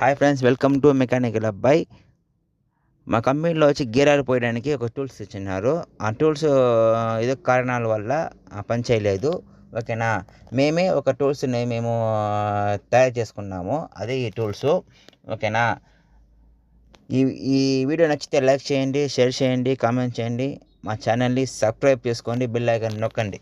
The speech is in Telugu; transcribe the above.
Hi friends, welcome to mechanical అబ్బాయి. మా కంపెనీలో వచ్చి గేర్ ఆయిల్ పోయడానికి ఒక టూల్స్ ఇచ్చినారు. ఆ టూల్స్ ఏదో కారణాల వల్ల పని చేయలేదు. ఓకేనా, మేమే ఒక టూల్స్ని తయారు చేసుకున్నాము. అదే ఈ టూల్స్. ఓకేనా, ఈ ఈ వీడియో నచ్చితే లైక్ చేయండి, షేర్ చేయండి, కామెంట్ చేయండి. మా ఛానల్ని సబ్స్క్రైబ్ చేసుకోండి, బెల్ ఐకాన్ నొక్కండి.